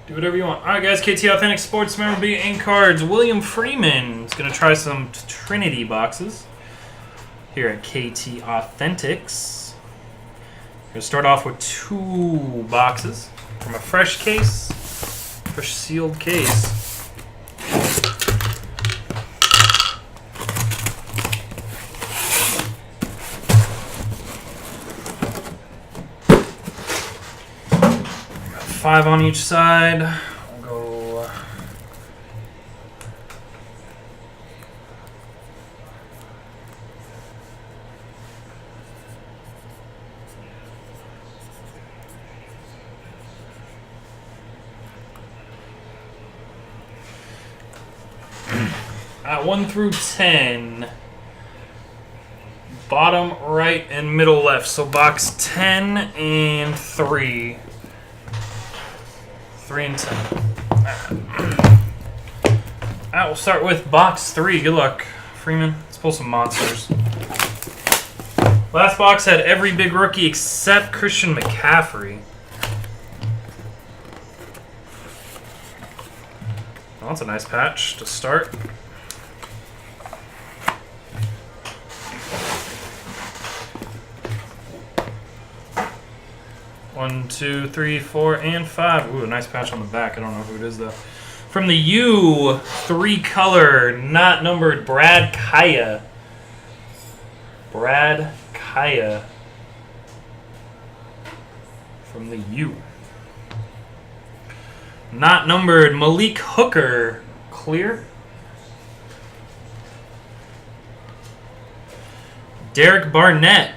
Do whatever you want. All right, guys. KTAuthentics Sports Memorabilia and Cards. William Freeman is going to try some Trinity boxes here at KTAuthentics. We're going to start off with 2 boxes from a fresh case, fresh sealed case. Got 5 on each side. I'll go. At 1 through 10, bottom right and middle left. So box 10 and 3. 3 and 10. Alright, we'll start with box 3. Good luck, Freeman. Let's pull some monsters. Last box had every big rookie except Christian McCaffrey. Well, that's a nice patch to start. One, 2, 3, 4, and 5. Ooh, a nice patch on the back. I don't know who it is, though. From the U, 3-color, not numbered, Brad Kaya. Brad Kaya. From the U. Not numbered, Malik Hooker. Clear. Derek Barnett.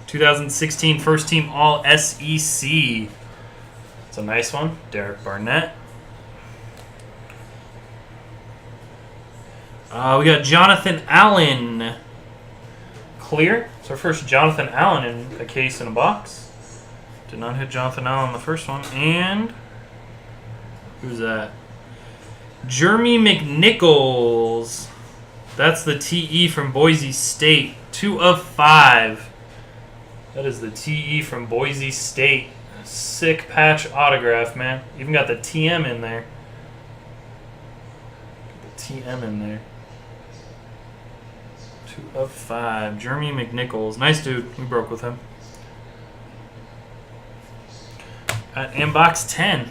2016 First Team All SEC. It's a nice one. Derek Barnett. We got Jonathan Allen. Clear. It's our first Jonathan Allen in a case in a box. Did not hit Jonathan Allen the first one. And who's that? Jeremy McNichols. That's the TE from Boise State. 2 of 5. That is the TE from Boise State. Sick patch autograph, man. Even got the TM in there. Got the TM in there. 2 of 5. Jeremy McNichols. Nice dude. We broke with him. And box 10.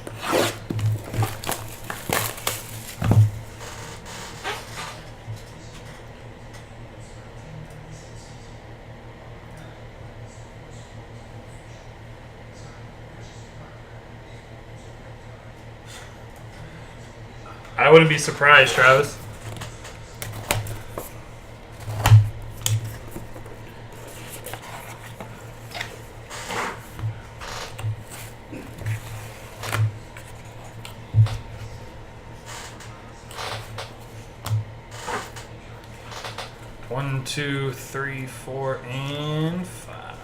I wouldn't be surprised, Travis. One, 2, 3, 4, and 5.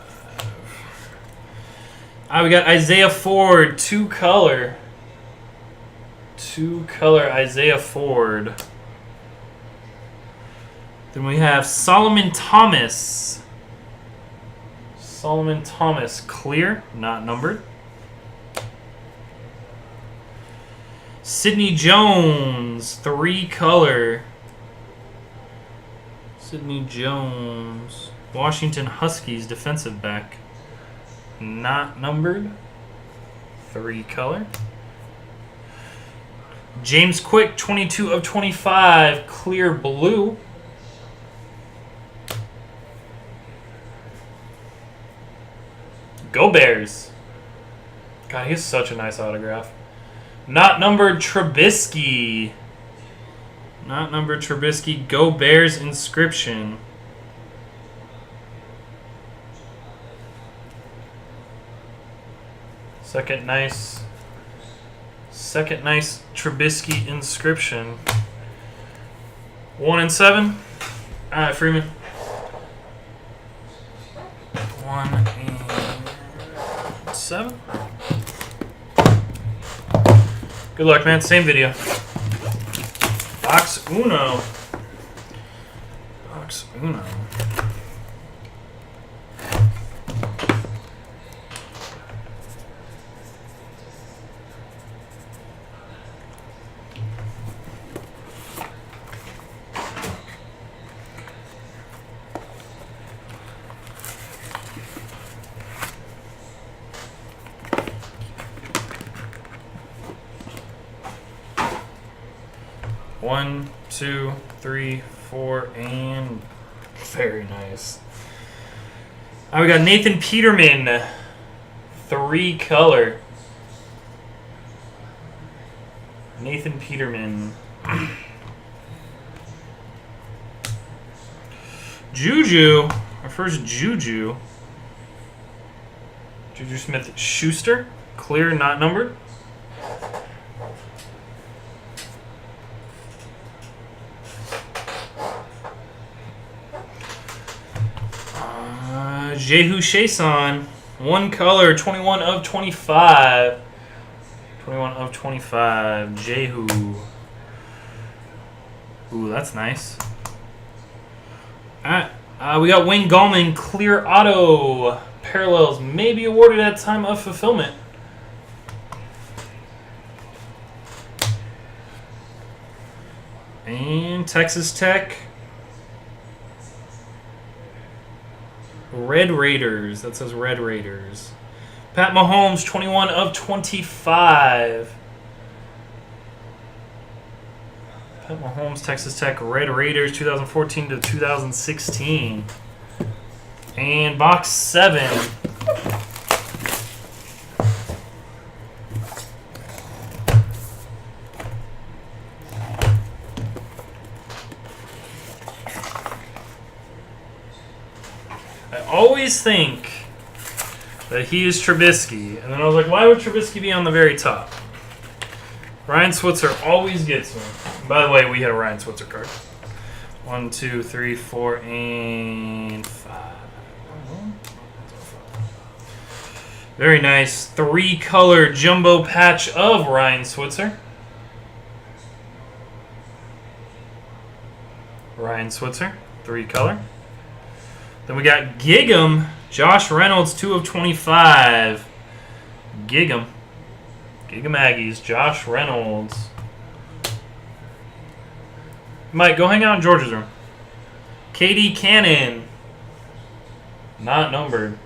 We got Isaiah Ford, 2-color. 2-color Isaiah Ford. Then we have Solomon Thomas. Solomon Thomas, clear, not numbered. Sidney Jones, 3-color. Sidney Jones, Washington Huskies defensive back, not numbered. 3-color. James Quick, 22 of 25, clear blue. Go Bears. God, he has such a nice autograph. Not numbered, Trubisky. Not numbered, Trubisky. Go Bears inscription. Second nice Trubisky inscription. 1 and 7. All right, Freeman. 1 and 7. Good luck, man. Same video. Box Uno. Box Uno. 1, 2, 3, 4, and very nice. We got Nathan Peterman, 3 color. Nathan Peterman. Juju, our first Juju. Juju Smith-Schuster, clear, not numbered. Jehu Chason, 1 color, 21 of 25. 21 of 25, Jehu. Ooh, that's nice. Alright, we got Wayne Gallman, clear auto. Parallels may be awarded at time of fulfillment. And Texas Tech. Red Raiders. That says Red Raiders. Pat Mahomes, 21 of 25. Pat Mahomes, Texas Tech, Red Raiders, 2014 to 2016. And box 7. I always think that he is Trubisky. And then I was like, why would Trubisky be on the very top? Ryan Switzer always gets me. By the way, we had a Ryan Switzer card. 1, 2, 3, 4, and 5. Very nice. 3-color jumbo patch of Ryan Switzer. Ryan Switzer, 3-color. Then we got Gig'em, Josh Reynolds, 2 of 25. Gig'em. Gig'em Aggies, Josh Reynolds. Mike, go hang out in George's room. KD Cannon. Not numbered.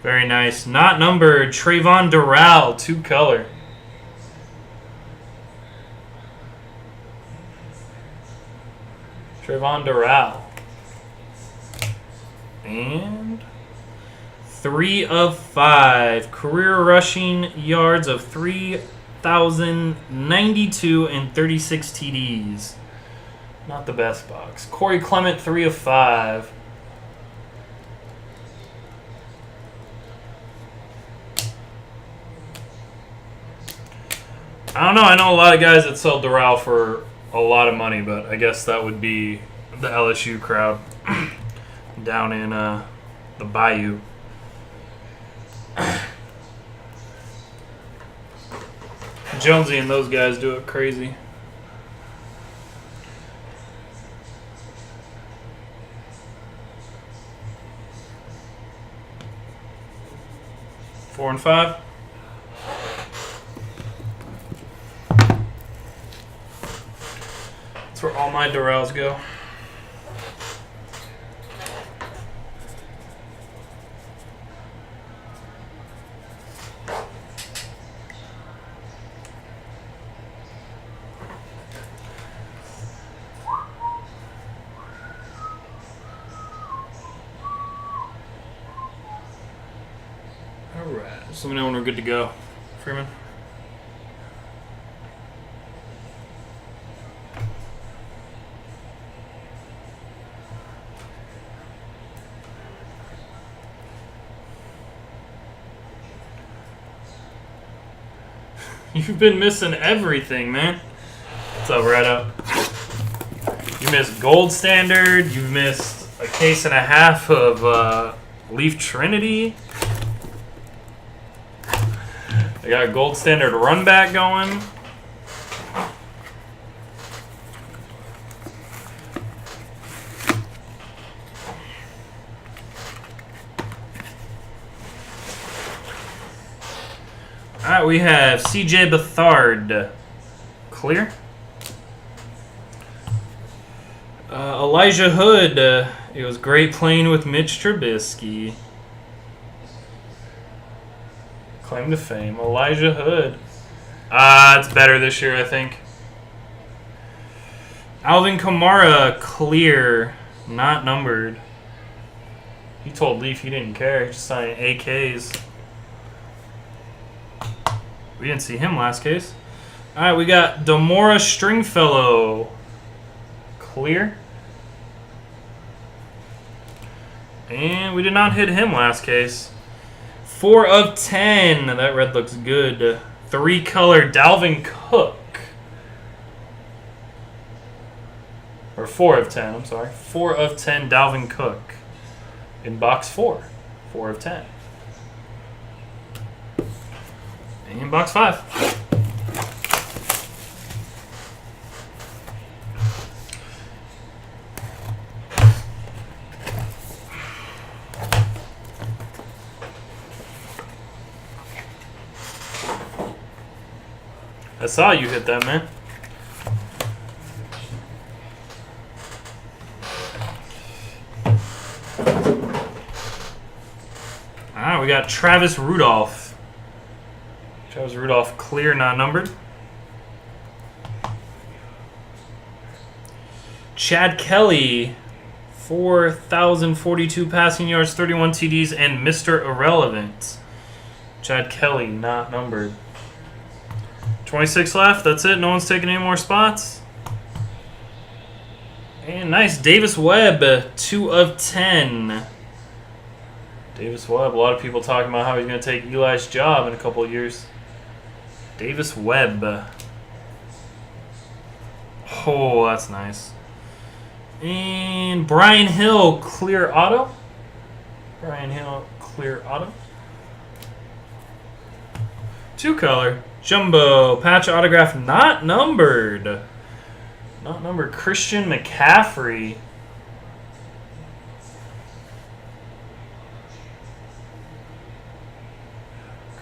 Very nice. Not numbered. Trayvon Doral, 2-color. Trayvon Doral. And 3 of 5. Career rushing yards of 3,092 and 36 TDs. Not the best box. Corey Clement, 3 of 5. I don't know. I know a lot of guys that sell Doral for a lot of money, but I guess that would be the LSU crowd down in the Bayou. Jonesy and those guys do it crazy. Four and 5. That's where all my Dorals go. Alright, just let me know when we're good to go. Freeman. You've been missing everything, man. What's up, Redo? You missed Gold Standard. You've missed a case and a half of Leaf Trinity. I got a Gold Standard run back going. Alright, we have CJ Beathard. Clear. Elijah Hood. It was great playing with Mitch Trubisky. claim to fame. Elijah Hood. It's better this year, I think. Alvin Kamara, clear, not numbered. He told Leaf he didn't care. He just signed AKs. We didn't see him last case. All right, we got Demora Stringfellow, clear. And we did not hit him last case. 4 of 10. That red looks good. 3-color Dalvin Cook. Or 4 of 10, I'm sorry. 4 of 10 Dalvin Cook. In box 4. 4 of 10. And in box 5. I saw you hit that, man. Alright, we got Travis Rudolph. Travis Rudolph, clear, not numbered. Chad Kelly, 4,042 passing yards, 31 TDs, and Mr. Irrelevant. Chad Kelly, not numbered. 26 left. That's it. No one's taking any more spots. And nice. Davis Webb, 2 of 10. Davis Webb. A lot of people talking about how he's going to take Eli's job in a couple of years. Davis Webb. Oh, that's nice. And Brian Hill, clear auto. Brian Hill, clear auto. 2-color. Jumbo, patch autograph, not numbered. Not numbered. Christian McCaffrey.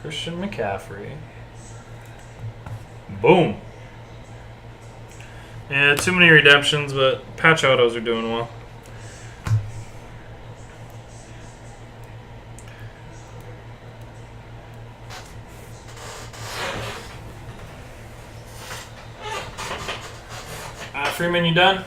Christian McCaffrey. Boom. Yeah, too many redemptions, but patch autos are doing well. Freeman, you done?